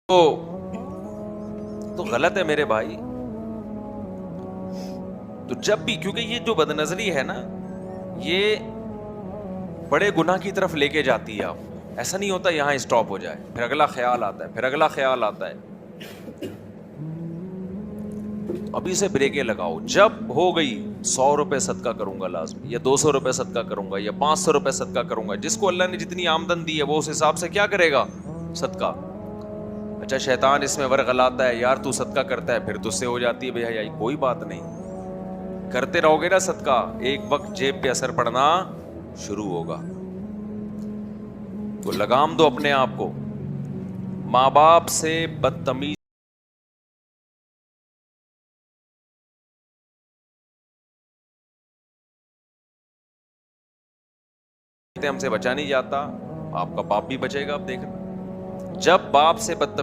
तो गलत है मेरे भाई। तो जब भी, क्योंकि ये जो बदनजरी है ना, ये बड़े गुनाह की तरफ लेके जाती है आपको। ऐसा नहीं होता यहां स्टॉप हो जाए, फिर अगला ख्याल आता है, फिर अगला ख्याल आता है। अभी से ब्रेकें लगाओ। जब हो गई 100 रुपए सदका करूंगा लाजमी, या 200 रुपए सदका करूंगा, या 500 रुपए सदका करूंगा, जिसको अल्लाह ने जितनी आमदन दी है वो उस हिसाब से क्या करेगा, सदका। अच्छा, शैतान इसमें वर्गलाता है, यार तू सदका करता है, फिर तुझसे हो जाती है बेहयाई। कोई बात नहीं, करते रहोगे ना सदका, एक वक्त जेब पे असर पड़ना शुरू होगा। तो लगाम दो अपने आप को। माँ बाप से बदतमीज हमसे बचा नहीं जाता, आपका बाप भी बचेगा। अब देखना, जब बाप से बदतमीज